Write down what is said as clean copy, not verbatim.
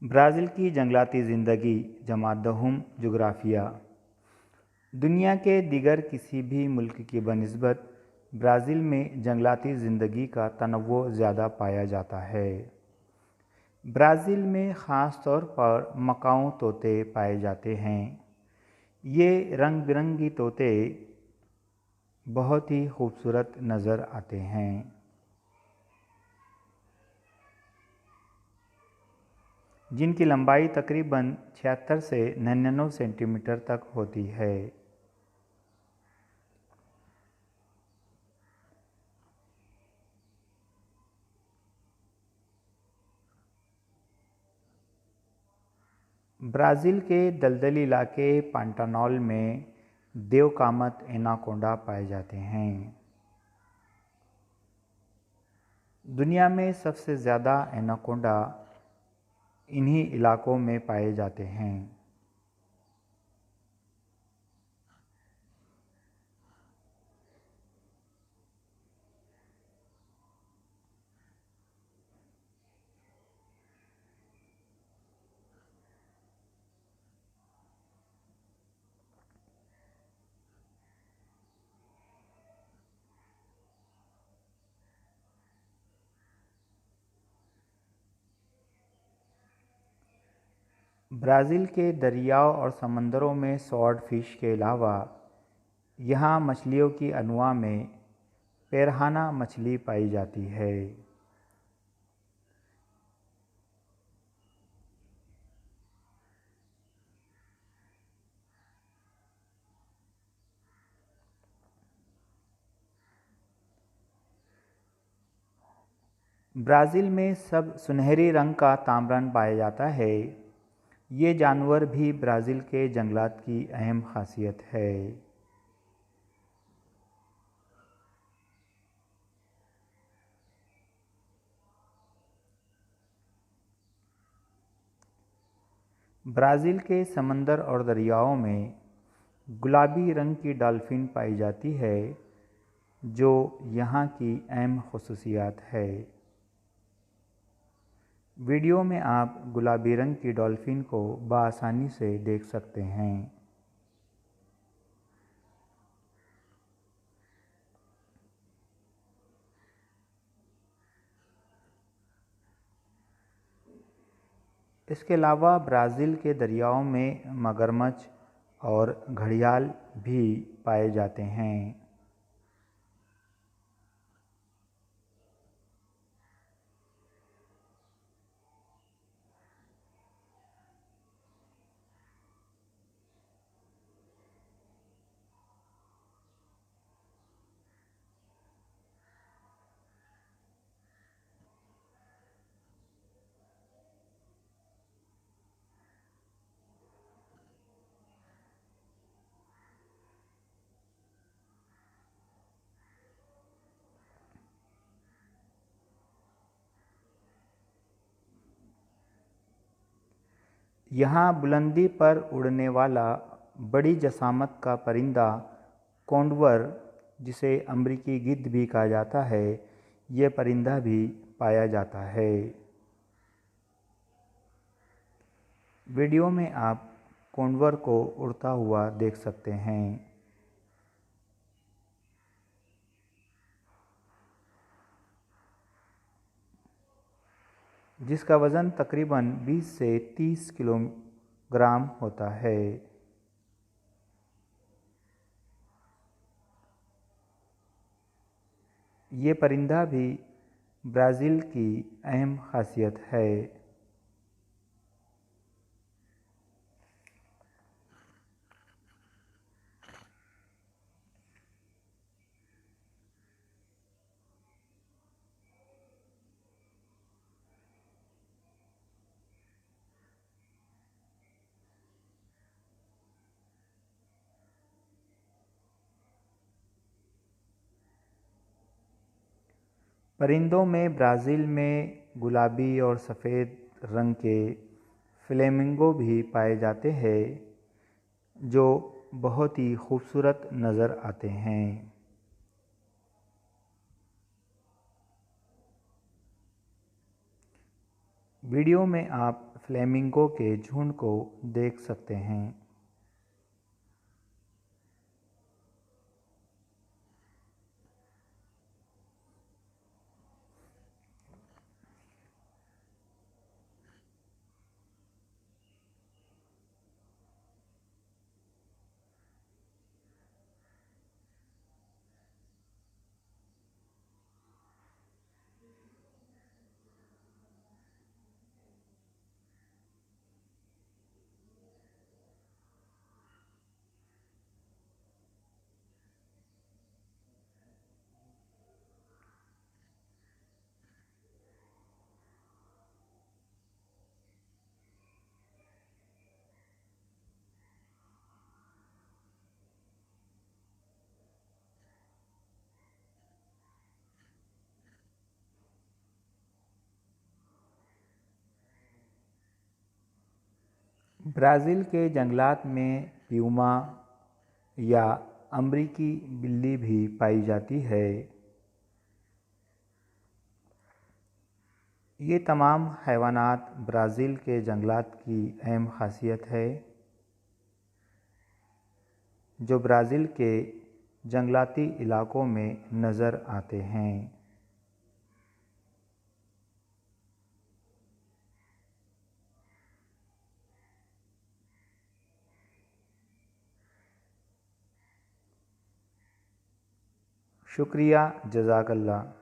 Brazil की जंगलाती ज़िंदगी जमात-दहुम जोग्राफिया। दुनिया के दीगर किसी भी मुल्क की बनिस्बत ब्राज़ील में जंगलाती ज़िंदगी का तनव्वुअ ज़्यादा पाया जाता है। ब्राज़ील में ख़ास तौर पर मकाऊ तोते पाए जाते हैं। ये रंग बिरंगी तोते बहुत ही खूबसूरत नज़र आते हैं। जिनकी लंबाई तकरीबन 76 से 99 सेंटीमीटर तक होती है। ब्राज़ील के दलदली इलाके पांटानॉल में देवकामत एनाकोंडा पाए जाते हैं। दुनिया में सबसे ज़्यादा एनाकोंडा इन्हीं इलाकों में पाए जाते हैं। ब्राज़ील के दरियाओं और समंदरों में स्वॉर्ड फिश के अलावा यहाँ मछलियों की अनवा में पेरहाना मछली पाई जाती है। ब्राज़ील में सब सुनहरी रंग का ताम्रन पाया जाता है। ये जानवर भी ब्राज़ील के जंगलात की अहम खासियत है। ब्राज़ील के समंदर और दरियाओं में गुलाबी रंग की डॉल्फिन पाई जाती है, जो यहाँ की अहम खुसूसियात है। वीडियो में आप गुलाबी रंग की डॉल्फिन को बआसानी से देख सकते हैं। इसके अलावा ब्राज़ील के दरियाओं में मगरमच्छ और घड़ियाल भी पाए जाते हैं। यहाँ बुलंदी पर उड़ने वाला बड़ी जसामत का परिंदा कोंडवर, जिसे अमरीकी गिद्ध भी कहा जाता है, ये परिंदा भी पाया जाता है। वीडियो में आप कोंडवर को उड़ता हुआ देख सकते हैं। जिसका वज़न तकरीबन 20 से 30 किलोग्राम होता है। ये परिंदा भी ब्राज़ील की अहम खासियत है। परिंदों में ब्राज़ील में गुलाबी और सफ़ेद रंग के फ्लेमिंगो भी पाए जाते हैं, जो बहुत ही खूबसूरत नज़र आते हैं। वीडियो में आप फ्लेमिंगो के झुंड को देख सकते हैं। ब्राज़ील के जंगलात में प्यूमा या अमरीकी बिल्ली भी पाई जाती है। ये तमाम हैवानात ब्राज़ील के जंगलात की अहम ख़ासियत है, जो ब्राज़ील के जंगलाती इलाकों में नज़र आते हैं। शुक्रिया, जज़ाकल्लाह।